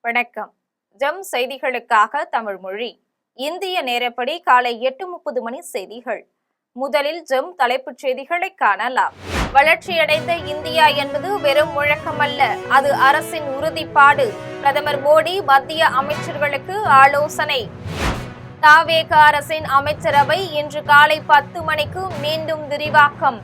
வணக்கம். ஜம் செய்திகளுக்காக தமிழ் மொழி. இந்திய நேரப்படி காலை 8:30 மணி செய்திகள். முதலில் ஜம் தலைப்புச் செய்திகளை காணலாம். வளர்ச்சியடைந்த இந்தியா என்பது வெறும் முழக்கமல்ல, அது அரசின் உறுதிப்பாடு. பிரதமர் மோடி மத்திய அமைச்சர்களுக்கு ஆலோசனை. தவேக அரசின் அமைச்சரவை இன்று காலை 10 மணிக்கு மீண்டும் விரிவாக்கம்.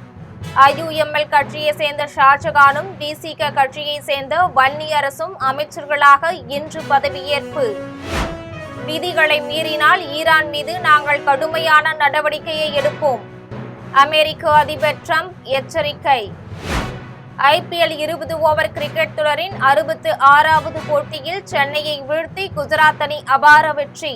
IUML கட்சியை சேர்ந்த ஷாஜகானும் விசிக கட்சியை சேர்ந்த வன்னியரசும் அமைச்சர்களாக இன்று பதவியேற்பு. விதிகளை மீறினால் ஈரான் மீது நாங்கள் கடுமையான நடவடிக்கையை எடுப்போம். அமெரிக்க அதிபர் டிரம்ப் எச்சரிக்கை. IPL 20 ஓவர் கிரிக்கெட் தொடரின் 66வது போட்டியில் சென்னையை வீழ்த்தி குஜராத் அணி அபார வெற்றி.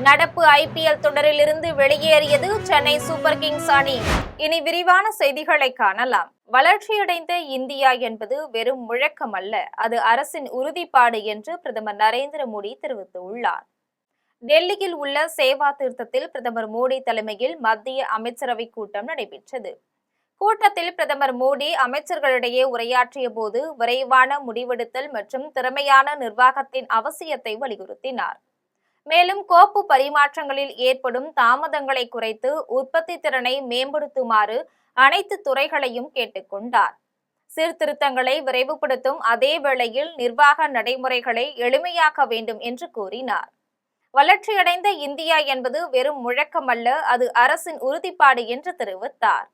நடப்பு IPL தொடரிலிருந்து வெளியேறியது சென்னை சூப்பர் கிங்ஸ் அணி. இனி விரிவான செய்திகளை காணலாம். வளர்ச்சியடைந்த இந்தியா என்பது வெறும் முழக்கமல்ல, அது அரசின் உறுதிப்பாடு என்று பிரதமர் நரேந்திர மோடி தெரிவித்துள்ளார். டெல்லியில் உள்ள சேவா தீர்த்தத்தில் பிரதமர் மோடி தலைமையில் மத்திய அமைச்சரவை கூட்டம் நடைபெற்றது. கூட்டத்தில் பிரதமர் மோடி அமைச்சர்களிடையே உரையாற்றிய போது விரைவான முடிவெடுத்தல் மற்றும் திறமையான நிர்வாகத்தின் அவசியத்தை வலியுறுத்தினார். மேலும் கோப்பு பரிமாற்றங்களில் ஏற்படும் தாமதங்களை குறைத்து உற்பத்தி திறனை மேம்படுத்துமாறு அனைத்து துறைகளையும் கேட்டுக்கொண்டார். சீர்திருத்தங்களை விரைவுபடுத்தும் அதே வேளையில் நிர்வாக நடைமுறைகளை எளிமையாக்க வேண்டும் என்று கூறினார். வளர்ச்சியடைந்த இந்தியா என்பது வெறும் முழக்கமல்ல, அது அரசின் உறுதிப்பாடு என்று தெரிவித்தார்.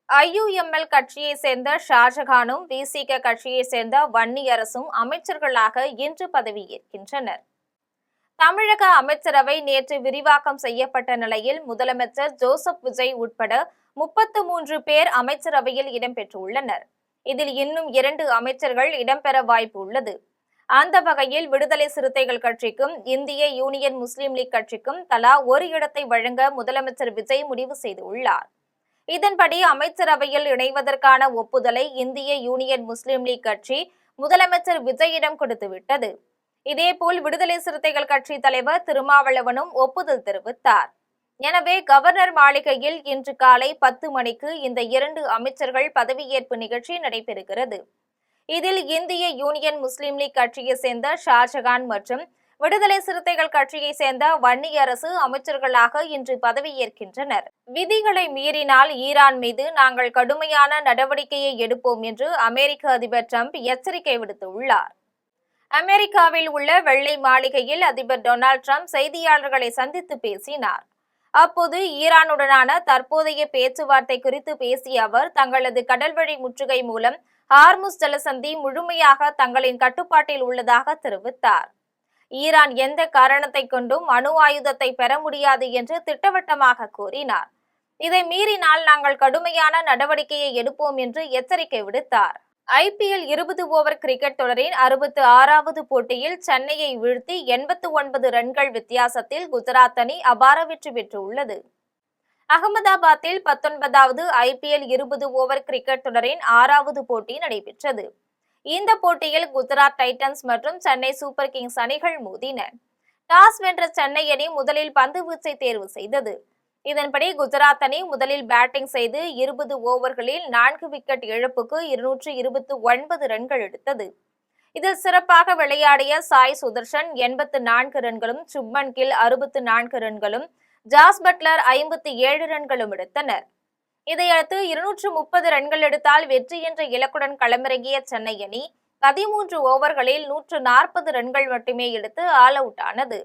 IUML கட்சியை சேர்ந்த ஷாஜகானும் விசிக கட்சியை சேர்ந்த வன்னியரசும் அமைச்சர்களாக இன்று பதவியேற்கின்றனர். தமிழக அமைச்சரவை நேற்று விரிவாக்கம் செய்யப்பட்ட நிலையில் முதலமைச்சர் ஜோசப் விஜய் உட்பட 33 பேர் அமைச்சரவையில் இடம்பெற்றுள்ளனர். இதில் இன்னும் 2 அமைச்சர்கள் இடம்பெற வாய்ப்பு உள்ளது. அந்த வகையில் விடுதலை சிறுத்தைகள் கட்சிக்கும் இந்திய யூனியன் முஸ்லீம் லீக் கட்சிக்கும் தலா ஒரு இடத்தை வழங்க முதலமைச்சர் விஜய் முடிவு செய்துள்ளார். இதன்படி அமைச்சரவையில் இணைவதற்கான ஒப்புதலை இந்திய யூனியன் முஸ்லீம் லீக் கட்சி முதலமைச்சர் விஜயிடம் கொடுத்துவிட்டது. இதேபோல் விடுதலை சிறுத்தைகள் கட்சி தலைவர் திருமாவளவனும் ஒப்புதல் தெரிவித்தார். எனவே கவர்னர் மாளிகையில் இன்று காலை 10 மணிக்கு இந்த 2 அமைச்சர்கள் பதவியேற்பு நிகழ்ச்சி நடைபெறுகிறது. இதில் இந்திய யூனியன் முஸ்லீம் லீக் கட்சியை சேர்ந்த ஷாஜகான் மற்றும் விடுதலை சிறுத்தைகள் கட்சியை சேர்ந்த வன்னியரசு அமைச்சர்களாக இன்று பதவியேற்கின்றனர். விதிகளை மீறினால் ஈரான் மீது நாங்கள் கடுமையான நடவடிக்கையை எடுப்போம் என்று அமெரிக்க அதிபர் டிரம்ப் எச்சரிக்கை விடுத்துள்ளார். அமெரிக்காவில் உள்ள வெள்ளை மாளிகையில் அதிபர் டொனால்ட் டிரம்ப் செய்தியாளர்களை சந்தித்து பேசினார். அப்போது ஈரானுடனான தற்போதைய பேச்சுவார்த்தை குறித்து பேசிய அவர், தங்களது கடல்வழி முற்றுகை மூலம் ஹார்முஸ் ஜலசந்தி முழுமையாக தங்களின் கட்டுப்பாட்டில் உள்ளதாக தெரிவித்தார். ஈரான் எந்த காரணத்தை கொண்டும் அணு ஆயுதத்தை பெற முடியாது என்று திட்டவட்டமாக கூறினார். இதை மீறினால் நாங்கள் கடுமையான நடவடிக்கையை எடுப்போம் என்று எச்சரிக்கை விடுத்தார். IPL 20 ஓவர் கிரிக்கெட் தொடரின் 66வது போட்டியில் சென்னையை வீழ்த்தி 89 ரன்கள் வித்தியாசத்தில் குஜராத் அணி அபார வெற்றி பெற்றுள்ளது. அகமதாபாத்தில் 19வது IPL 20 ஓவர் கிரிக்கெட் தொடரின் 6வது போட்டி நடைபெற்றது. இந்த போட்டியில் குஜராத் டைட்டன்ஸ் மற்றும் சென்னை சூப்பர் கிங்ஸ் அணிகள் மோதின. டாஸ் வென்ற சென்னை அணி முதலில் பந்து வீச்சை தேர்வு செய்தது. இதன்படி குஜராத் அணி முதலில் பேட்டிங் செய்து 20 ஓவர்களில் 4 விக்கெட் இழப்புக்கு 229 ரன்கள் எடுத்தது. இதில் சிறப்பாக விளையாடிய சாய் சுதர்ஷன் 84 ரன்களும், சுப்மன் கில் 64 ரன்களும், ஜாஸ் பட்லர் 57 ரன்களும் எடுத்தனர். இதையடுத்து 230 ரன்கள் எடுத்தால் வெற்றி என்ற இலக்குடன் களமிறங்கிய சென்னை அணி 13 ஓவர்களில் 140 ரன்கள் மட்டுமே எடுத்து ஆல் அவுட் ஆனது.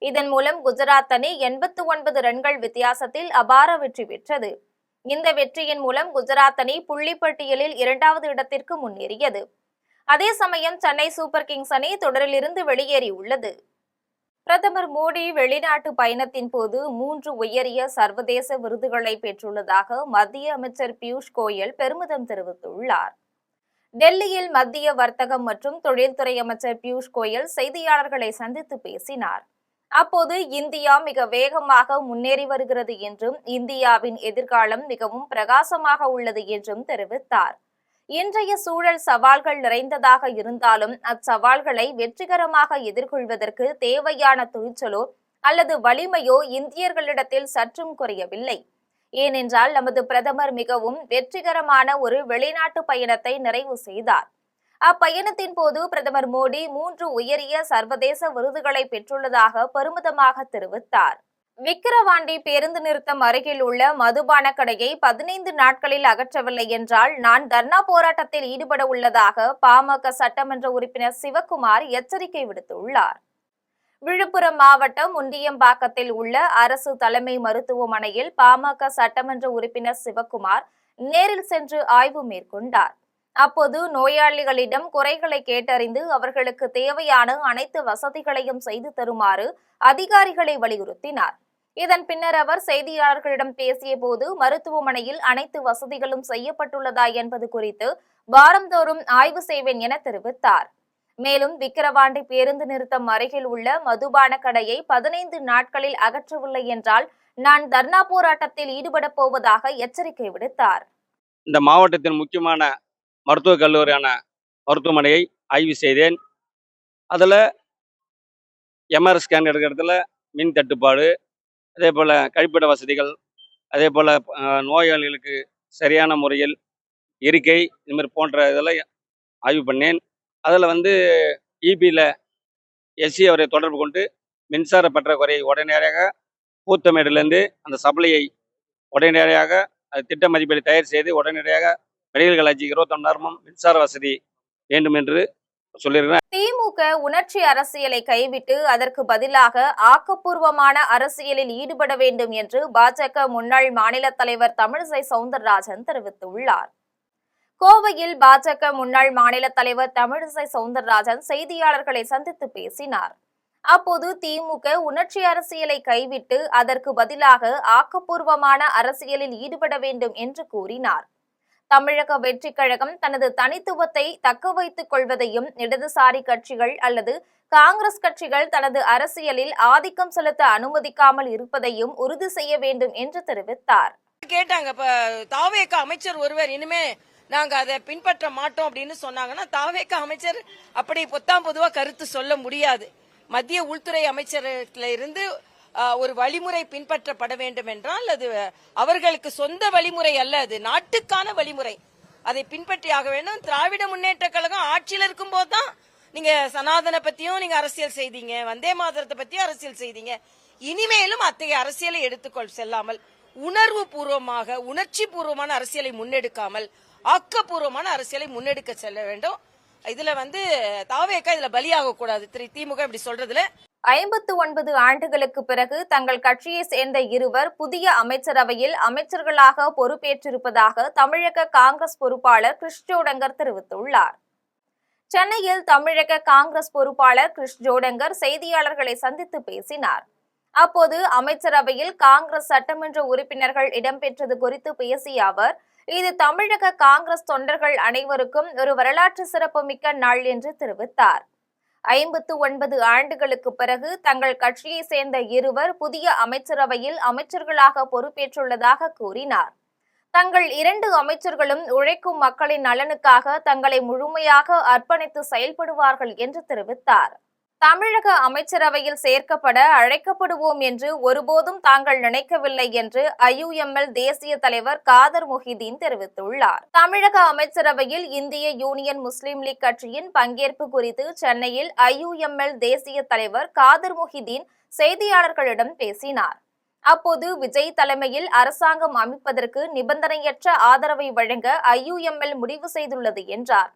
இதன் மூலம் குஜராத் அணி 89 ரன்கள் வித்தியாசத்தில் அபார வெற்றி பெற்றது. இந்த வெற்றியின் மூலம் குஜராத் அணி புள்ளிப்பட்டியலில் 2வது இடத்திற்கு முன்னேறியது. அதே சமயம் சென்னை சூப்பர் கிங்ஸ் அணி தொடரிலிருந்து வெளியேறியுள்ளது. பிரதமர் மோடி வெளிநாட்டு பயணத்தின் போது 3 உயரிய சர்வதேச விருதுகளை பெற்றுள்ளதாக மத்திய அமைச்சர் பியூஷ் கோயல் பெருமிதம் தெரிவித்துள்ளார். டெல்லியில் மத்திய வர்த்தகம் மற்றும் தொழில்துறை அமைச்சர் பியூஷ் கோயல் செய்தியாளர்களை சந்தித்து பேசினார். அப்போது இந்தியா மிக வேகமாக முன்னேறி வருகிறது என்றும் இந்தியாவின் எதிர்காலம் மிகவும் பிரகாசமாக உள்ளது என்றும் தெரிவித்தார். இன்றைய சூழல் சவால்கள் நிறைந்ததாக இருந்தாலும் அச்சவால்களை வெற்றிகரமாக எதிர்கொள்வதற்கு தேவையான துணிச்சலோ அல்லது வலிமையோ இந்தியர்களிடத்தில் சற்றும் குறையவில்லை. ஏனென்றால் நமது பிரதமர் மிகவும் வெற்றிகரமான ஒரு வெளிநாட்டு பயணத்தை நிறைவு செய்தார். அப்பயணத்தின் போது பிரதமர் மோடி 3 உயரிய சர்வதேச விருதுகளை பெற்றுள்ளதாக பெருமிதமாக தெரிவித்தார். விக்கிரவாண்டி பேருந்து நிறுத்தம் அருகில் உள்ள மதுபான கடையை 15 நாட்களில் அகற்றவில்லை என்றால் நான் தர்ணா போராட்டத்தில் ஈடுபட உள்ளதாக பாமக சட்டமன்ற உறுப்பினர் சிவக்குமார் எச்சரிக்கை விடுத்துள்ளார். விழுப்புரம் மாவட்டம் முண்டியம்பாக்கத்தில் உள்ள அரசு தலைமை மருத்துவமனையில் பாமக சட்டமன்ற உறுப்பினர் சிவக்குமார் நேரில் சென்று ஆய்வு மேற்கொண்டார். அப்போது நோயாளிகளிடம் குறைகளை கேட்டறிந்து அவர்களுக்கு தேவையான அனைத்து வசதிகளையும் செய்து தருமாறு அதிகாரிகளை வலியுறுத்தினார். இதன் பின்னர் அவர் செய்தியாளர்களிடம் பேசிய போது மருத்துவமனையில் அனைத்து வசதிகளும் செய்யப்பட்டுள்ளதா என்பது குறித்து வாரந்தோறும் ஆய்வு செய்வேன் என தெரிவித்தார். மேலும் விக்கிரவாண்டி பேருந்து நிறுத்தம் அருகில் உள்ள மதுபான கடையை 15 நாட்களில் அகற்றவில்லை என்றால் நான் தர்ணா போராட்டத்தில் ஈடுபட போவதாக எச்சரிக்கை விடுத்தார். இந்த மாவட்டத்தின் முக்கியமான மருத்துவக் கல்லூரியான மருத்துவமனையை ஆய்வு செய்தேன். அதில் எம்ஆர்ஐ ஸ்கேன் எடுக்கிறதுல மின் தட்டுப்பாடு, அதே போல் கழிப்பிட வசதிகள், அதே போல் நோயாளிகளுக்கு சரியான முறையில் இருக்கை இதுமாதிரி போன்ற இதெல்லாம் ஆய்வு பண்ணேன். அதில் இபியில் எஸ்சி அவரை தொடர்பு கொண்டு மின்சார பற்றாக்குறையை உடனடியாக பூத்தமேடுலேருந்து அந்த சப்ளையை உடனடியாக திட்ட மதிப்பீடு தயார் செய்து உடனடியாக மெடிக்கல் காலேஜுக்கு 21 மணி நேரமும் மின்சார வசதி வேண்டும் என்று சொல்லியிருக்கிறேன். திமுக உணர்ச்சி அரசியலை கைவிட்டு அதற்கு பதிலாக ஆக்கப்பூர்வமான அரசியலில் ஈடுபட வேண்டும் என்று பாஜக முன்னாள் மாநில தலைவர் தமிழிசை சவுந்தரராஜன் தெரிவித்துள்ளார். கோவையில் பாஜக முன்னாள் மாநில தலைவர் தமிழிசை சவுந்தரராஜன் செய்தியாளர்களை சந்தித்து பேசினார். அப்போது திமுக உணர்ச்சி அரசியலை கைவிட்டு அதற்கு பதிலாக ஆக்கப்பூர்வமான அரசியலில் ஈடுபட வேண்டும் என்று கூறினார். தமிழக வெற்றி கழகம் தனது தனித்துவத்தை தக்க வைத்துக் கொள்வதையும் இடதுசாரி கட்சிகள் அல்லது காங்கிரஸ் கட்சிகள் தனது அரசியலில் ஆதிக்கம் செலுத்த அனுமதிக்காமல் இருப்பதையும் உறுதி செய்ய வேண்டும் என்று தெரிவித்தார். கேட்டாங்க, தாவேக அமைச்சர் ஒருவர் இனிமே நாங்க அதை பின்பற்ற மாட்டோம் அப்படின்னு சொன்னாங்கன்னா தாவேக அமைச்சர் அப்படி பொதுவா கருத்து சொல்ல முடியாது. மத்திய உள்துறை அமைச்சர்ல இருந்து ஒரு வழிமுறை பின்பற்றப்பட வேண்டும் என்றால் அது அவர்களுக்கு சொந்த வழிமுறை அல்ல, அது நாட்டுக்கான வழிமுறை. அதை பின்பற்றி ஆக வேண்டும். திராவிட முன்னேற்ற கழகம் ஆட்சியில் இருக்கும் போதுதான் நீங்க சனாதன பத்தியும் நீங்க அரசியல் செய்தீங்க, வந்தே மாதரத்தை பத்தியும் அரசியல் செய்தீங்க. இனிமேலும் அத்தகைய அரசியலை எடுத்துக்கொள் செல்லாமல் உணர்வு பூர்வமாக உணர்ச்சி பூர்வமான அரசியலை முன்னெடுக்காமல் ஆக்கப்பூர்வமான அரசியலை முன்னெடுக்க செல்ல வேண்டும். இதுல தாவேக்கா இதுல பலியாக கூடாது. திமுக இப்படி சொல்றதுல 59 ஆண்டுகளுக்கு பிறகு தங்கள் கட்சியை சேர்ந்த இருவர் புதிய அமைச்சரவையில் அமைச்சர்களாக பொறுப்பேற்றிருப்பதாக தமிழக காங்கிரஸ் பொறுப்பாளர் கிறிஸ் ஜோடங்கர் தெரிவித்துள்ளார். சென்னையில் தமிழக காங்கிரஸ் பொறுப்பாளர் கிறிஸ் ஜோடங்கர் செய்தியாளர்களை சந்தித்து பேசினார். அப்போது அமைச்சரவையில் காங்கிரஸ் சட்டமன்ற உறுப்பினர்கள் இடம்பெற்றது குறித்து பேசிய அவர், இது தமிழக காங்கிரஸ் தொண்டர்கள் அனைவருக்கும் ஒரு வரலாற்று சிறப்புமிக்க நாள் என்று தெரிவித்தார். 59 ஆண்டுகளுக்கு பிறகு தங்கள் கட்சியை சேர்ந்த இருவர் புதிய அமைச்சரவையில் அமைச்சர்களாக பொறுப்பேற்றுள்ளதாக கூறினார். தங்கள் 2 அமைச்சர்களும் உழைக்கும் மக்களின் நலனுக்காக தங்களை முழுமையாக அர்ப்பணித்து செயல்படுவார்கள் என்று தெரிவித்தார். தமிழக அமைச்சரவையில் சேர்க்கப்பட அழைக்கப்படுவோம் என்று ஒருபோதும் தாங்கள் நினைக்கவில்லை என்று ஐயுஎம்எல் தேசிய தலைவர் காதர் மொஹிதீன் தெரிவித்துள்ளார். தமிழக அமைச்சரவையில் இந்திய யூனியன் முஸ்லீம் லீக் கட்சியின் பங்கேற்பு குறித்து சென்னையில் ஐயுஎம்எல் தேசிய தலைவர் காதர் மொஹிதீன் செய்தியாளர்களிடம் பேசினார். அப்போது விஜய் தலைமையில் அரசாங்கம் அமைப்பதற்கு நிபந்தனையற்ற ஆதரவை வழங்க ஐயுஎம்எல் முடிவு செய்துள்ளது என்றார்.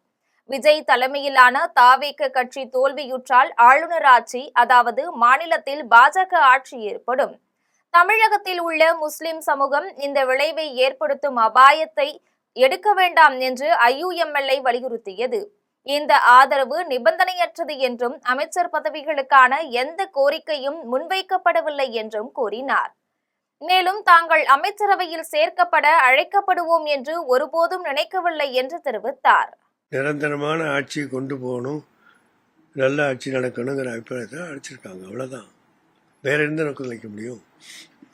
விஜய் தலைமையிலான தாவேக கட்சி தோல்வியுற்றால் ஆளுநர் ஆட்சி, அதாவது மாநிலத்தில் பாஜக ஆட்சி ஏற்படும். தமிழகத்தில் உள்ள முஸ்லிம் சமூகம் இந்த விளைவை ஏற்படுத்தும் அபாயத்தை எடுக்க வேண்டாம் என்று ஐயுஎம்எல்ஐ வலியுறுத்தியது. இந்த ஆதரவு நிபந்தனையற்றது என்றும் அமைச்சர் பதவிகளுக்கான எந்த கோரிக்கையும் முன்வைக்கப்படவில்லை என்றும் கூறினார். மேலும் தாங்கள் அமைச்சரவையில் சேர்க்கப்பட அழைக்கப்படுவோம் என்று ஒருபோதும் நினைக்கவில்லை என்று தெரிவித்தார். நிரந்தரமான ஆட்சியை கொண்டு போகணும், நல்ல ஆட்சி நடக்கணுங்கிற அபிப்பிராயத்தை அழைச்சிருக்காங்க, அவ்வளோதான். வேற எந்த நோக்கம் அழைக்க முடியும்?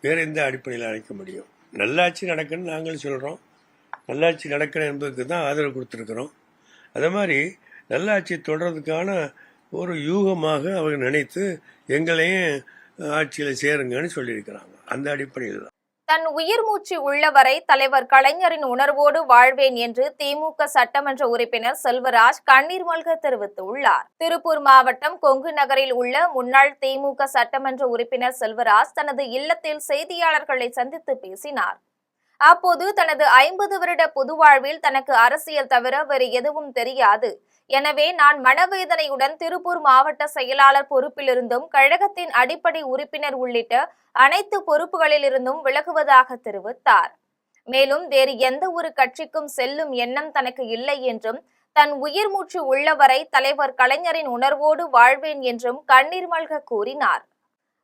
வேற எந்த அடிப்படையில் அழைக்க முடியும்? நல்லாட்சி நடக்கணும்னு நாங்களும் சொல்கிறோம். நல்லாட்சி நடக்கணும் என்பதுக்கு தான் ஆதரவு கொடுத்துருக்குறோம். அதே மாதிரி நல்லாட்சி தொடர்றதுக்கான ஒரு யூகமாக அவங்க நினைத்து எங்களையும் ஆட்சியில் சேருங்கன்னு சொல்லியிருக்கிறாங்க. அந்த அடிப்படையில் தான். தன் உயிர் மூச்சு உள்ளவரை தலைவர் கலைஞரின் உணர்வோடு வாழ்வேன் என்று திமுக சட்டமன்ற உறுப்பினர் செல்வராஜ் கண்ணீர் மல்க தெரிவித்துள்ளார். திருப்பூர் மாவட்டம் கொங்கு நகரில் உள்ள முன்னாள் திமுக சட்டமன்ற உறுப்பினர் செல்வராஜ் தனது இல்லத்தில் செய்தியாளர்களை சந்தித்து பேசினார். அப்போது தனது 50 வருட பொது வாழ்வில் தனக்கு அரசியல் தவிர வேறு எதுவும் தெரியாது. எனவே நான் மனவேதனையுடன் திருப்பூர் மாவட்ட செயலாளர் பொறுப்பிலிருந்தும் கழகத்தின் அடிப்படை உறுப்பினர் உள்ளிட்ட அனைத்து பொறுப்புகளிலிருந்தும் விலகுவதாக தெரிவித்தார். மேலும் வேறு எந்த ஒரு கட்சிக்கும் செல்லும் எண்ணம் தனக்கு இல்லை என்றும் தன் உயிர் மூச்சு உள்ளவரை தலைவர் கலைஞரின் உணர்வோடு வாழ்வேன் என்றும் கண்ணீர் மல்க கூறினார்.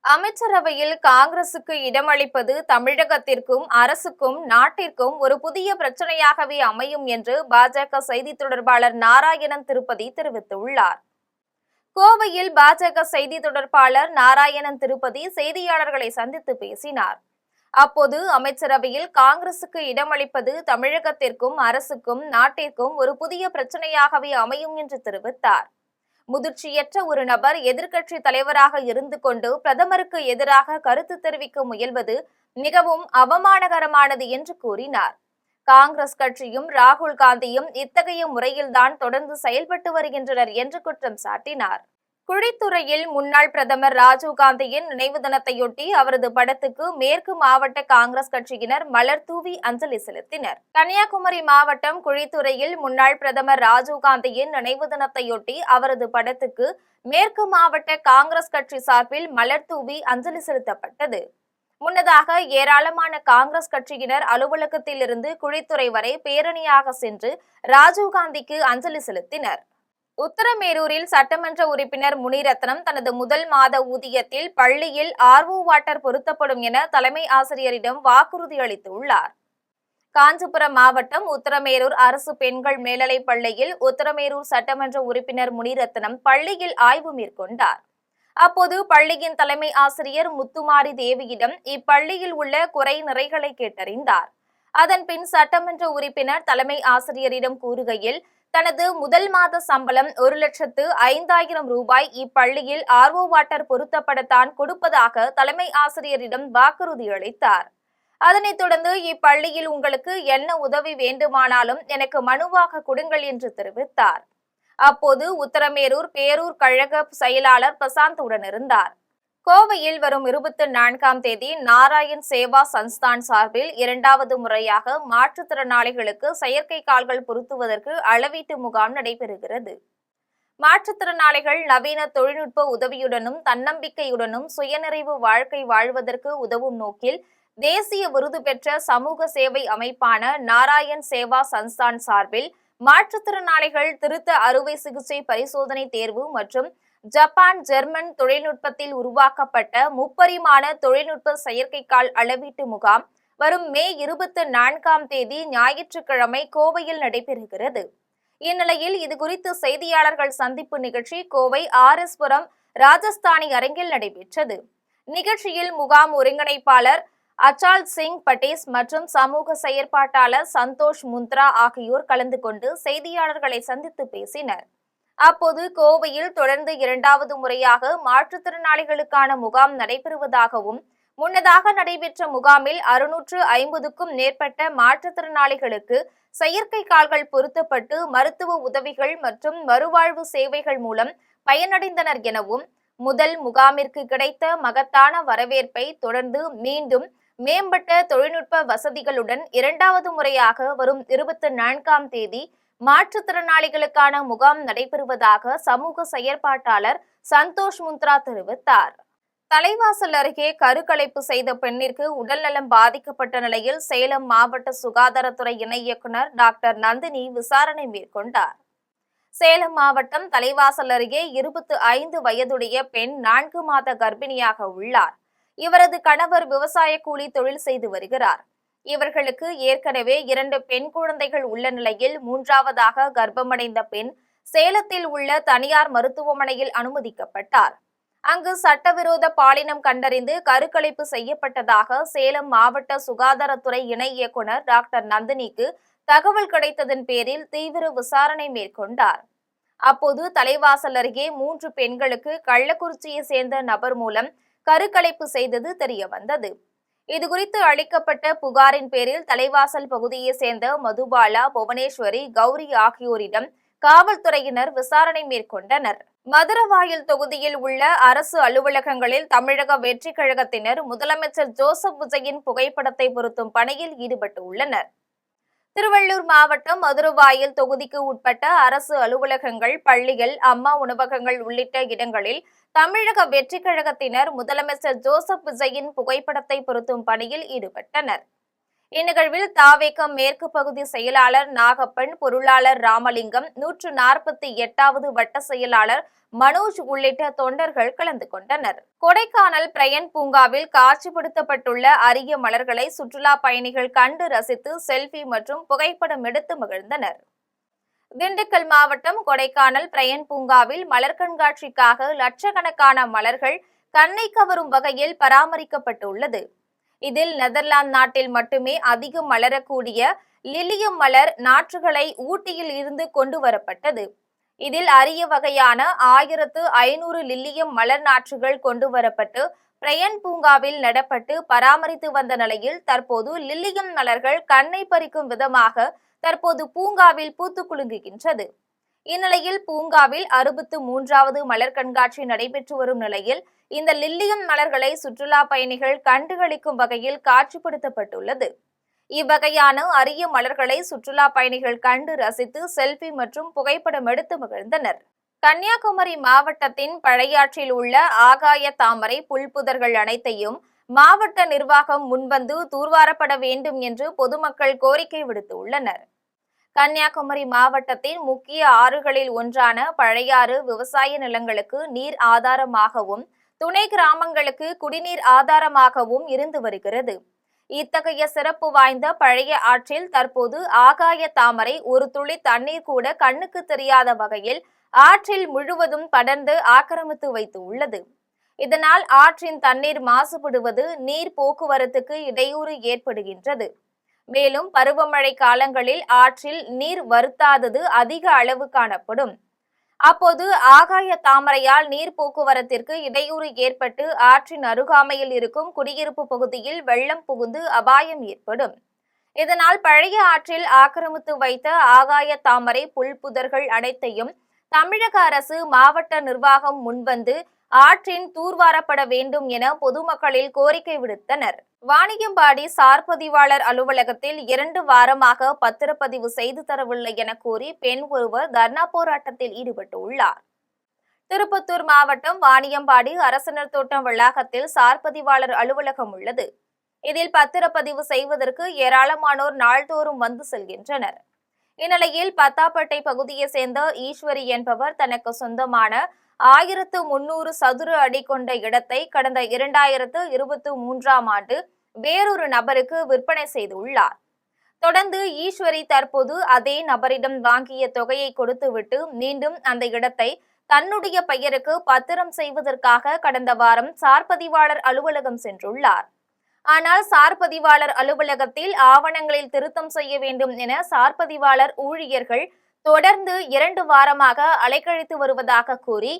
அமைச்சரவையில் காங்கிரசுக்கு இடமளிப்பது தமிழகத்திற்கும் அரசுக்கும் நாட்டிற்கும் ஒரு புதிய பிரச்சனையாகவே அமையும் என்று பாஜக செய்தி தொடர்பாளர் நாராயணன் திருப்பதி தெரிவித்துள்ளார். கோவையில் பாஜக செய்தி தொடர்பாளர் நாராயணன் திருப்பதி செய்தியாளர்களை சந்தித்து பேசினார். அப்போது அமைச்சரவையில் காங்கிரசுக்கு இடமளிப்பது தமிழகத்திற்கும் அரசுக்கும் நாட்டிற்கும் ஒரு புதிய பிரச்சனையாகவே அமையும் என்று தெரிவித்தார். முதிர்ச்சியற்ற ஒரு நபர் எதிர்க்கட்சி தலைவராக இருந்து கொண்டு பிரதமருக்கு எதிராக கருத்து தெரிவிக்க முயல்வது மிகவும் அவமானகரமானது என்று கூறினார். காங்கிரஸ் கட்சியும் ராகுல் காந்தியும் இத்தகைய முறையில்தான் தொடர்ந்து செயல்பட்டு வருகின்றனர் என்று குற்றம் சாட்டினார். குழித்துறையில் முன்னாள் பிரதமர் ராஜீவ் காந்தியின் நினைவு தினத்தையொட்டி அவரது படத்துக்கு மேற்கு மாவட்ட காங்கிரஸ் கட்சியினர் மலர் தூவி அஞ்சலி செலுத்தினர். கன்னியாகுமரி மாவட்டம் குழித்துறையில் முன்னாள் பிரதமர் ராஜீவ் காந்தியின் நினைவு தினத்தையொட்டி அவரது படத்துக்கு மேற்கு மாவட்ட காங்கிரஸ் கட்சி சார்பில் மலர் தூவி அஞ்சலி செலுத்தப்பட்டது. முன்னதாக ஏராளமான காங்கிரஸ் கட்சியினர் அலுவலகத்திலிருந்து குழித்துறை வரை பேரணியாக சென்று ராஜீவ் காந்திக்கு அஞ்சலி செலுத்தினர். உத்தரமேரூரில் சட்டமன்ற உறுப்பினர் முனிரத்னம் தனது முதல் மாத ஊதியத்தில் பள்ளியில் RO வாட்டர் பொருத்தப்படும் என தலைமை ஆசிரியரிடம் வாக்குறுதி அளித்துள்ளார். காஞ்சிபுரம் மாவட்டம் உத்தரமேரூர் அரசு பெண்கள் மேல்நிலைப் பள்ளியில் உத்தரமேரூர் சட்டமன்ற உறுப்பினர் முனிரத்னம் பள்ளியில் ஆய்வு மேற்கொண்டார். அப்போது பள்ளியின் தலைமை ஆசிரியர் முத்துமாரி தேவியிடம் இப்பள்ளியில் உள்ள குறை நிறைகளை கேட்டறிந்தார். அதன்பின் சட்டமன்ற உறுப்பினர் தலைமை ஆசிரியரிடம் கூறுகையில் தனது முதல் மாத சம்பளம் 1,05,000 ரூபாய் இப்பள்ளியில் RO வாட்டர் பொருத்தப்படத்தான் கொடுப்பதாக தலைமை ஆசிரியரிடம் வாக்குறுதி அளித்தார். அதனைத் தொடர்ந்து இப்பள்ளியில் உங்களுக்கு என்ன உதவி வேண்டுமானாலும் எனக்கு மனுவாக கொடுங்கள் என்று தெரிவித்தார். அப்போது உத்தரமேரூர் பேரூர் கழக செயலாளர் பிரசாந்த் உடனிருந்தார். கோவையில் வரும் 24ஆம் தேதி நாராயண் சேவா சன்ஸ்தான் சார்பில் 2வது முறையாக மாற்றுத்திறனாளிகளுக்கு செயற்கை கால்கள் பொருத்துவதற்கு அளவீட்டு முகாம் நடைபெறுகிறது. மாற்றுத்திறனாளிகள் நவீன தொழில்நுட்ப உதவியுடனும் தன்னம்பிக்கையுடனும் சுயநிறைவு வாழ்க்கை வாழ்வதற்கு உதவும் நோக்கில் தேசிய விருது பெற்ற சமூக சேவை அமைப்பான நாராயண் சேவா சன்ஸ்தான் சார்பில் மாற்றுத்திறனாளிகள் திருத்த அறுவை சிகிச்சை பரிசோதனை தேர்வு மற்றும் ஜப்பான் ஜெர்மன் தொழில்நுட்பத்தில் உருவாக்கப்பட்ட முப்பரிமாண தொழில்நுட்ப செயற்கைக்கால் அளவீட்டு முகாம் வரும் மே 24ஆம் தேதி ஞாயிற்றுக்கிழமை கோவையில் நடைபெறுகிறது. இந்நிலையில் இதுகுறித்து செய்தியாளர்கள் சந்திப்பு நிகழ்ச்சி கோவை RS புரம் ராஜஸ்தானி அரங்கில் நடைபெற்றது. நிகழ்ச்சியில் முகாம் ஒருங்கிணைப்பாளர் அச்சால் சிங் பட்டேஸ் மற்றும் சமூக செயற்பாட்டாளர் சந்தோஷ் முந்த்ரா ஆகியோர் கலந்து கொண்டு செய்தியாளர்களை சந்தித்து பேசினர். அப்போது கோவையில் தொடர்ந்து 2வது முறையாக மாற்றுத்திறனாளிகளுக்கான முகாம் நடைபெறுவதாகவும் முன்னதாக நடைபெற்ற முகாமில் 650க்கும் மேற்பட்ட மாற்றுத்திறனாளிகளுக்கு செயற்கை கால்கள் பொருத்தப்பட்டு மருத்துவ உதவிகள் மற்றும் மறுவாழ்வு சேவைகள் மூலம் பயனடைந்தனர் எனவும் முதல் முகாமிற்கு கிடைத்த மகத்தான வரவேற்பை தொடர்ந்து மீண்டும் மேம்பட்ட தொழில்நுட்ப வசதிகளுடன் 2வது முறையாக வரும் 24ஆம் தேதி மாற்றுத்திறனாளிகளுக்கான முகாம் நடைபெறுவதாக சமூக செயற்பாட்டாளர் சந்தோஷ் முந்த்ரா தெரிவித்தார். தலைவாசல் அருகே கருக்கலைப்பு செய்த பெண்ணிற்கு உடல்நலம் பாதிக்கப்பட்ட நிலையில் சேலம் மாவட்ட சுகாதாரத்துறை இணை இயக்குநர் டாக்டர் நந்தினி விசாரணை மேற்கொண்டார். சேலம் மாவட்டம் தலைவாசல் அருகே 25 வயதுடைய பெண் 4 மாத கர்ப்பிணியாக உள்ளார். இவரது கணவர் விவசாய கூலி தொழில் செய்து வருகிறார். இவர்களுக்கு ஏற்கனவே 2 பெண் குழந்தைகள் உள்ள நிலையில் 3வதாக கர்ப்பமடைந்த பெண் சேலத்தில் உள்ள தனியார் மருத்துவமனையில் அனுமதிக்கப்பட்டார். அங்கு சட்டவிரோத பாலினம் கண்டறிந்து கருக்கலைப்பு செய்யப்பட்டதாக சேலம் மாவட்ட சுகாதாரத்துறை இணை இயக்குநர் டாக்டர் நந்தினிக்கு தகவல் கிடைத்ததன் பேரில் தீவிர விசாரணை மேற்கொண்டார். அப்போது தலைவாசல் அருகே 3 பெண்களுக்கு கள்ளக்குறிச்சியை சேர்ந்த நபர் மூலம் கருக்கலைப்பு செய்தது தெரியவந்தது. இதுகுறித்து அளிக்கப்பட்ட புகாரின் பேரில் தலைவாசல் பகுதியைச் சேர்ந்த மதுபாலா, புவனேஸ்வரி, கௌரி ஆகியோரிடம் காவல்துறையினர் விசாரணை மேற்கொண்டனர். மதுரவாயல் தொகுதியில் உள்ள அரசு அலுவலகங்களில் தமிழக வெற்றிக் கழகத்தினர் முதலமைச்சர் ஜோசப் விஜயின் புகைப்படத்தை பொருத்தும் பணியில் ஈடுபட்டுள்ளனர். திருவள்ளூர் மாவட்டம் மதுரவாயல் தொகுதிக்கு உட்பட்ட அரசு அலுவலகங்கள், பள்ளிகள், அம்மா உணவகங்கள் உள்ளிட்ட இடங்களில் தமிழக வெற்றிக் கழகத்தினர் முதலமைச்சர் ஜோசப் விஜயின் புகைப்படத்தை பொருத்தும் பணியில் ஈடுபட்டனர். இந்நிகழ்வில் தாவேக மேற்கு பகுதி செயலாளர் நாகப்பன், பொருளாளர் ராமலிங்கம், 148வது வட்ட செயலாளர் மனோஜ் உள்ளிட்ட தொண்டர்கள் கலந்து கொண்டனர். கொடைக்கானல் பிரையன் பூங்காவில் காட்சிப்படுத்தப்பட்டுள்ள அரிய மலர்களை சுற்றுலா பயணிகள் கண்டு ரசித்து செல்ஃபி மற்றும் புகைப்படம் எடுத்து மகிழ்ந்தனர். திண்டுக்கல் மாவட்டம் கொடைக்கானல் பிரையன் பூங்காவில் மலர் கண்காட்சிக்காக லட்சக்கணக்கான மலர்கள் கண்ணை கவரும் வகையில் பராமரிக்கப்பட்டுள்ளது. இதில் நெதர்லாந்து நாட்டில் மட்டுமே அதிகம் மலரக்கூடிய லில்லியம் மலர் நாற்றுகளை ஊட்டியில் இருந்து கொண்டு வரப்பட்டது. இதில் அரிய வகையான 1500 லில்லியம் மலர் நாற்றுகள் கொண்டு வரப்பட்டு பிரையன் பூங்காவில் நடப்பட்டு பராமரித்து வந்த நிலையில் தற்போது லில்லியம் மலர்கள் கண்ணை பறிக்கும் விதமாக தற்போது பூங்காவில் பூத்து குலுங்குகின்றது. இந்நிலையில் பூங்காவில் 63வது மலர் கண்காட்சி நடைபெற்று வரும் நிலையில் இந்த லில்லியம் மலர்களை சுற்றுலா பயணிகள் கண்டுகளிக்கும் வகையில் காட்சிப்படுத்தப்பட்டுள்ளது. இவ்வகையான அரிய மலர்களை சுற்றுலா பயணிகள் கண்டு ரசித்து செல்ஃபி மற்றும் புகைப்படம் எடுத்து மகிழ்ந்தனர். கன்னியாகுமரி மாவட்டத்தின் பழையாற்றில் உள்ள ஆகாய தாமரை புல்புதர்கள் அனைத்தையும் மாவட்ட நிர்வாகம் முன்வந்து தூர்வாரப்பட வேண்டும் என்று பொதுமக்கள் கோரிக்கை விடுத்துள்ளனர். கன்னியாகுமரி மாவட்டத்தின் முக்கிய ஆறுகளில் ஒன்றான பழையாறு விவசாய நிலங்களுக்கு நீர் ஆதாரமாகவும் துணை கிராமங்களுக்கு குடிநீர் ஆதாரமாகவும் இருந்து வருகிறது. இத்தகைய சிறப்பு வாய்ந்த பழைய ஆற்றில் தற்போது ஆகாய தாமரை ஒரு துளி தண்ணீர் கூட கண்ணுக்கு தெரியாத வகையில் ஆற்றில் முழுவதும் படர்ந்து ஆக்கிரமித்து வைத்து உள்ளது. இதனால் ஆற்றின் தண்ணீர் மாசுபடுவது நீர் போக்குவரத்துக்கு இடையூறு ஏற்படுகின்றது. மேலும் பருவமழை காலங்களில் ஆற்றில் நீர் வருத்தாதது அதிக அளவு காணப்படும். அப்போது ஆகாய தாமரையால் நீர் போக்குவரத்திற்கு இடையூறு ஏற்பட்டு ஆற்றின் அருகாமையில் இருக்கும் குடியிருப்பு பகுதியில் வெள்ளம் புகுந்து அபாயம் ஏற்படும். இதனால் பழைய ஆற்றில் ஆக்கிரமித்து வைத்த ஆகாய தாமரை புல்புதர்கள் அனைத்தையும் தமிழக அரசு மாவட்ட நிர்வாகம் முன்வந்து ஆற்றின் தூர்வாரப்பட வேண்டும் என பொதுமக்களில் கோரிக்கை விடுத்தனர். வாணியம்பாடி சார் பதிவாளர் அலுவலகத்தில் 2 வாரமாக பத்திரப்பதிவு செய்து தரவில்லை என கூறி பெண் ஒருவர் தர்ணா போராட்டத்தில் ஈடுபட்டுள்ளார். திருப்பத்தூர் மாவட்டம் வாணியம்பாடி அரசனர் தோட்டம் வளாகத்தில் சார் பதிவாளர் அலுவலகம் உள்ளது. இதில் பத்திரப்பதிவு செய்வதற்கு ஏராளமானோர் நாள்தோறும் வந்து செல்கின்றனர். இந்நிலையில் பத்தாப்பட்டை பகுதியை சேர்ந்த ஈஸ்வரி என்பவர் தனக்கு சொந்தமான 1300 சதுர அடி கொண்ட இடத்தை கடந்த 2023ஆம் ஆண்டு வேறொரு நபருக்கு விற்பனை செய்துள்ளார். தொடர்ந்து ஈஸ்வரி தற்போது அதே நபரிடம் வாங்கிய தொகையை கொடுத்துவிட்டு மீண்டும் அந்த இடத்தை தன்னுடைய பெயருக்கு பத்திரம் செய்வதற்காக கடந்த வாரம் சார் பதிவாளர் அலுவலகம் சென்றுள்ளார். ஆனால் சார் பதிவாளர் அலுவலகத்தில் ஆவணங்களில் திருத்தம் செய்ய வேண்டும் என சார் பதிவாளர் ஊழியர்கள் தொடர்ந்து 2 வாரமாக அலைக்கழித்து வருவதாக கூறி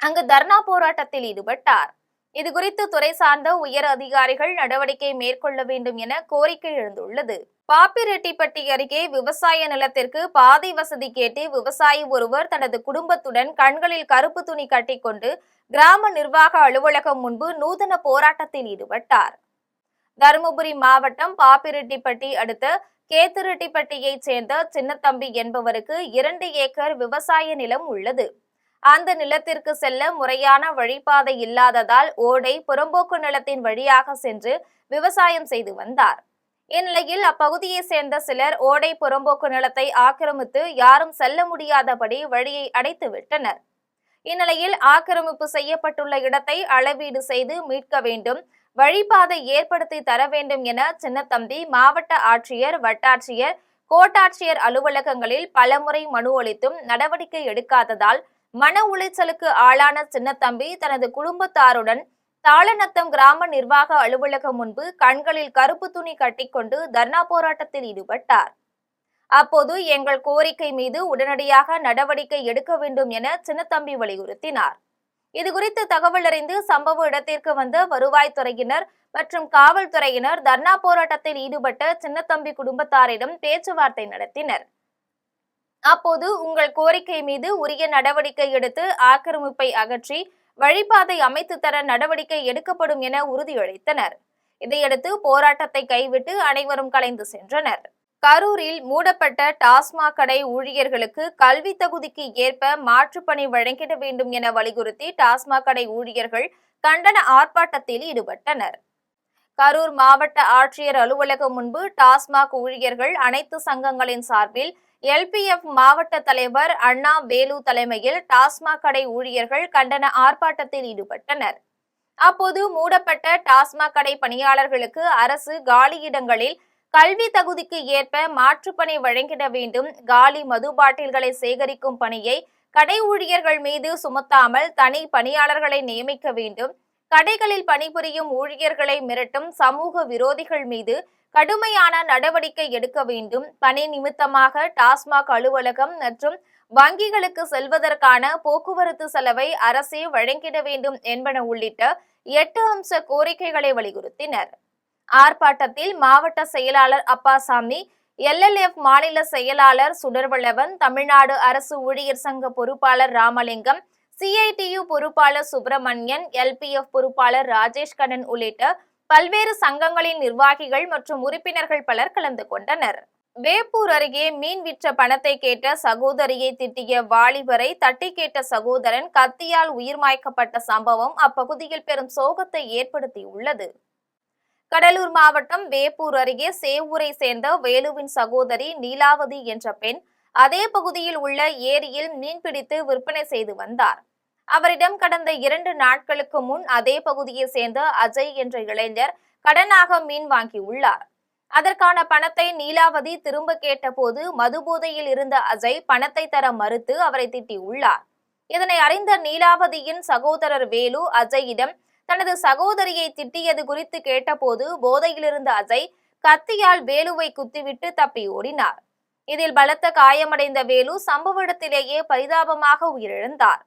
அங்கு தர்ணா போராட்டத்தில் ஈடுபட்டார். இதுகுறித்து துறை சார்ந்த உயர் அதிகாரிகள் நடவடிக்கை மேற்கொள்ள வேண்டும் என கோரிக்கை எழுந்துள்ளது. பாப்பிரெட்டிப்பட்டி அருகே விவசாய நிலத்திற்கு பாதை வசதி கேட்டு விவசாயி ஒருவர் தனது குடும்பத்துடன் கண்களில் கருப்பு துணி கட்டிக்கொண்டு கிராம நிர்வாக அலுவலகம் முன்பு நூதன போராட்டத்தில் ஈடுபட்டார். தருமபுரி மாவட்டம் பாப்பிரெட்டிப்பட்டி அடுத்த கேத்துரெட்டிப்பட்டியைச் சேர்ந்த சின்னத்தம்பி என்பவருக்கு 2 ஏக்கர் விவசாய நிலம் உள்ளது. அந்த நிலத்திற்கு செல்ல முறையான வழிபாதை இல்லாததால் ஓடை, புறம்போக்கு நிலத்தின் வழியாக சென்று விவசாயம் செய்து வந்தார். இந்நிலையில் அப்பகுதியை சேர்ந்த சிலர் ஓடை, புறம்போக்கு நிலத்தை ஆக்கிரமித்து யாரும் செல்ல முடியாதபடி வழியை அடைத்துவிட்டனர். இந்நிலையில் ஆக்கிரமிப்பு செய்யப்பட்டுள்ள இடத்தை அளவீடு செய்து மீட்க வேண்டும், வழிபாதை ஏற்படுத்தி தர வேண்டும் என சின்னத்தம்பி மாவட்ட ஆட்சியர், வட்டாட்சியர், கோட்டாட்சியர் அலுவலகங்களில் பலமுறை மனு அளித்தும் நடவடிக்கை எடுக்காததால் மன உளைச்சலுக்கு ஆளான சின்னத்தம்பி தனது குடும்பத்தாருடன் தாளநத்தம் கிராம நிர்வாக அலுவலகம் முன்பு கண்களில் கருப்பு துணி கட்டிக்கொண்டு தர்ணா போராட்டத்தில் ஈடுபட்டார். அப்போது எங்கள் கோரிக்கை மீது உடனடியாக நடவடிக்கை எடுக்க வேண்டும் என சின்னத்தம்பி வலியுறுத்தினார். இதுகுறித்து தகவல் அறிந்து சம்பவ இடத்திற்கு வந்த வருவாய்த்துறையினர் மற்றும் காவல்துறையினர் தர்ணா போராட்டத்தில் ஈடுபட்ட சின்னத்தம்பி குடும்பத்தாரிடம் பேச்சுவார்த்தை நடத்தினர். அப்போது உங்கள் கோரிக்கை மீது உரிய நடவடிக்கை எடுத்து ஆக்கிரமிப்பை அகற்றி வழிபாதை அமைத்து தர நடவடிக்கை எடுக்கப்படும் என உறுதியளித்தனர். இதையடுத்து போராட்டத்தை கைவிட்டு அனைவரும் கலைந்து சென்றனர். கரூரில் மூடப்பட்ட டாஸ்மாக் கடை ஊழியர்களுக்கு கல்வி தகுதிக்கு ஏற்ப மாற்றுப்பணி வழங்கிட வேண்டும் என வலியுறுத்தி டாஸ்மாக் கடை ஊழியர்கள் கண்டன ஆர்ப்பாட்டத்தில் ஈடுபட்டனர். கரூர் மாவட்ட ஆட்சியர் அலுவலகம் முன்பு டாஸ்மாக் ஊழியர்கள் அனைத்து சங்கங்களின் சார்பில் LPF மாவட்ட தலைவர் அண்ணா வேலு தலைமையில் டாஸ்மாக் கடை ஊழியர்கள் கண்டன ஆர்ப்பாட்டத்தில் ஈடுபட்டனர். அப்போது மூடப்பட்ட டாஸ்மாக் கடை பணியாளர்களுக்கு அரசு காலியிடங்களில் கல்வி தகுதிக்கு ஏற்ப மாற்றுப்பணி வழங்கிட வேண்டும், காலி மது பாட்டில்களை சேகரிக்கும் பணியை கடை ஊழியர்கள் மீது சுமத்தாமல் தனி பணியாளர்களை நியமிக்க வேண்டும், கடைகளில் பணிபுரியும் ஊழியர்களை மிரட்டும் சமூக விரோதிகள் மீது கடுமையான நடவடிக்கை எடுக்க வேண்டும், பணி நிமித்தமாக டாஸ்மாக் அலுவலகம் மற்றும் வங்கிகளுக்கு செல்வதற்கான போக்குவரத்து செலவை அரசே வழங்கிட வேண்டும் என்பன உள்ளிட்ட 8 அம்ச கோரிக்கைகளை வலியுறுத்தினர். ஆர்ப்பாட்டத்தில் மாவட்ட செயலாளர் அப்பாசாமி, LLF மாநில செயலாளர் சுடர்வளவன், தமிழ்நாடு அரசு ஊழியர் சங்க பொறுப்பாளர் ராமலிங்கம், CITU பொறுப்பாளர் சுப்பிரமணியன், LPF பொறுப்பாளர் ராஜேஷ் கண்ணன் உள்ளிட்ட பல்வேறு சங்கங்களின் நிர்வாகிகள் மற்றும் உறுப்பினர்கள் பலர் கலந்து கொண்டனர். வேப்பூர் அருகே மீன் விற்ற பணத்தை கேட்ட சகோதரியை திட்டிய வாலிபரை தட்டி கேட்ட சகோதரன் கத்தியால் உயிர் மாய்க்கப்பட்ட சம்பவம் அப்பகுதியில் பெரும் சோகத்தை ஏற்படுத்தியுள்ளது. கடலூர் மாவட்டம் வேப்பூர் அருகே சேவூரை சேர்ந்த வேலுவின் சகோதரி நீலாவதி என்ற பெண் அதே பகுதியில் உள்ள ஏரியில் மீன்பிடித்து விற்பனை செய்து வந்தார். அவரிடம் கடந்த 2 நாட்களுக்கு முன் அதே பகுதியை சேர்ந்த அஜய் என்ற இளைஞர் கடனாக மீன் வாங்கியுள்ளார். அதற்கான பணத்தை நீலாவதி திரும்ப கேட்டபோது மதுபோதையில் இருந்த அஜய் பணத்தை தர மறுத்து அவரை திட்டியுள்ளார். இதனை அறிந்த நீலாவதியின் சகோதரர் வேலு அஜயிடம் தனது சகோதரியை திட்டியது குறித்து கேட்டபோது போதையில் இருந்த அஜய் கத்தியால் வேலுவை குத்திவிட்டு தப்பி ஓடினார். இதில் பலத்த காயமடைந்த வேலு சம்பவ இடத்திலேயே பரிதாபமாக உயிரிழந்தார்.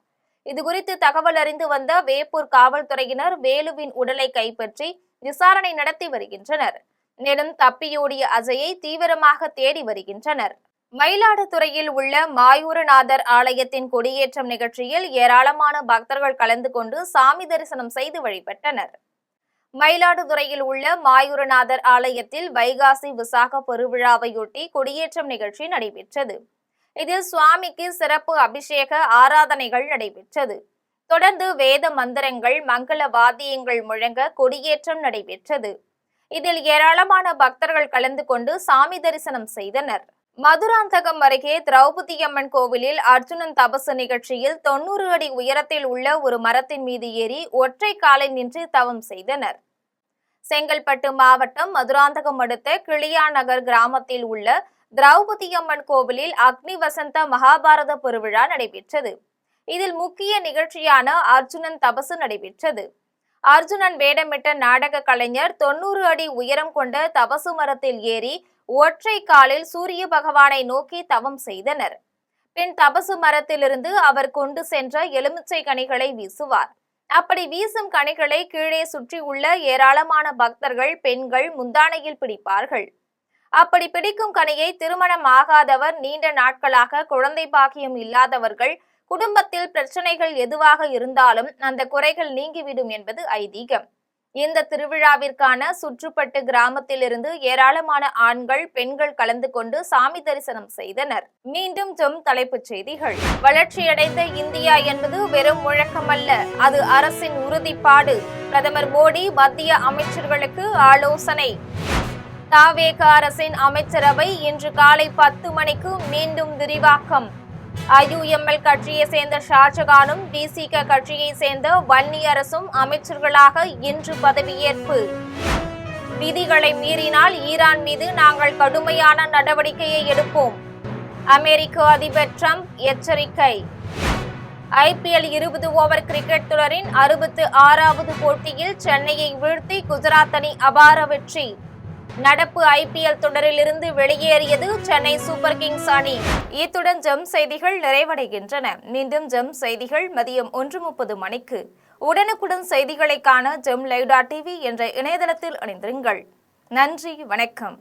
இதுகுறித்து தகவல் அறிந்து வந்த வேப்பூர் காவல்துறையினர் வேலுவின் உடலை கைப்பற்றி விசாரணை நடத்தி வருகின்றனர். மேலும் தப்பியோடிய அஜயை தீவிரமாக தேடி வருகின்றனர். மயிலாடுதுறையில் உள்ள மாயூரநாதர் ஆலயத்தின் கொடியேற்றம் நிகழ்ச்சியில் ஏராளமான பக்தர்கள் கலந்து கொண்டு சாமி தரிசனம் செய்து வழிபட்டனர். மயிலாடுதுறையில் உள்ள மாயூரநாதர் ஆலயத்தில் வைகாசி விசாக பெருவிழாவையொட்டி கொடியேற்றம் நிகழ்ச்சி நடைபெற்றது. இதில் சுவாமிக்கு சிறப்பு அபிஷேக ஆராதனைகள் நடைபெற்றது. தொடர்ந்து வேத மந்திரங்கள், மங்கள வாத்தியங்கள் முழங்க கொடியேற்றம் நடைபெற்றது. இதில் ஏராளமான பக்தர்கள் கலந்து கொண்டு சாமி தரிசனம் செய்தனர். மதுராந்தகம் அருகே திரௌபதியம்மன் கோவிலில் அர்ஜுனன் தபசு நிகழ்ச்சியில் 90 அடி உயரத்தில் உள்ள ஒரு மரத்தின் மீது ஏறி ஒற்றை காலில் நின்று தவம் செய்தனர். செங்கல்பட்டு மாவட்டம் மதுராந்தகம் அடுத்த கிளியாநகர் கிராமத்தில் உள்ள திரௌபதியம்மன் கோவிலில் அக்னி வசந்த மகாபாரத பெருவிழா நடைபெற்றது. இதில் முக்கிய நிகழ்ச்சியான அர்ஜுனன் தபசு நடைபெற்றது. அர்ஜுனன் வேடமிட்ட நாடக கலைஞர் 90 அடி உயரம் கொண்ட தபசு மரத்தில் ஏறி ஒற்றை காலில் சூரிய பகவானை நோக்கி தவம் செய்தனர். பின் தபசு மரத்திலிருந்து அவர் கொண்டு சென்ற எலுமிச்சை கனிகளை வீசுவார். அப்படி வீசும் கனிகளை கீழே சுற்றி உள்ள ஏராளமான பக்தர்கள், பெண்கள் முந்தானையில் பிடிப்பார்கள். அப்படி பிடிக்கும் கனியை திருமணம் ஆகாதவர், நீண்ட நாட்களாக குழந்தை பாக்கியம் இல்லாதவர்கள், குடும்பத்தில் பிரச்சனைகள் எதுவாக இருந்தாலும் அந்த குறைகள் நீங்கிவிடும் என்பது ஐதீகம். இந்த திருவிழாவிற்கான சுற்றுப்பட்டு கிராமத்திலிருந்து ஏராளமான ஆண்கள், பெண்கள் கலந்து கொண்டு சாமி தரிசனம் செய்தனர். மீண்டும் தலைப்புச் செய்திகள். வளர்ச்சியடைந்த இந்தியா என்பது வெறும் முழக்கமல்ல, அது அரசின் உறுதிப்பாடு. பிரதமர் மோடி மத்திய அமைச்சர்களுக்கு ஆலோசனை. தவேக அரசின் அமைச்சரவை இன்று காலை 10 மணிக்கு மீண்டும் விரிவாக்கம். IUML கட்சியை சேர்ந்த ஷாஜகானும் DCK கட்சியை சேர்ந்த வன்னியரசும் அமைச்சர்களாக இன்று பதவியேற்பு. விதிகளை மீறினால் ஈரான் மீது நாங்கள் கடுமையான நடவடிக்கையை எடுப்போம். அமெரிக்க அதிபர் ட்ரம்ப் எச்சரிக்கை. IPL 20 ஓவர் கிரிக்கெட் தொடரின் 66வது போட்டியில் சென்னையை வீழ்த்தி குஜராத் அணி அபார வெற்றி. நடப்பு IPL தொடரிலிருந்து வெளியேறியது சென்னை சூப்பர் கிங்ஸ் அணி. இத்துடன் ஜெம் செய்திகள் நிறைவடைகின்றன. மீண்டும் ஜெம் செய்திகள் மதியம் 1:30 மணிக்கு. உடனுக்குடன் செய்திகளை காண GemLive.tv என்ற இணையதளத்தில் இணைந்திருங்கள். நன்றி, வணக்கம்.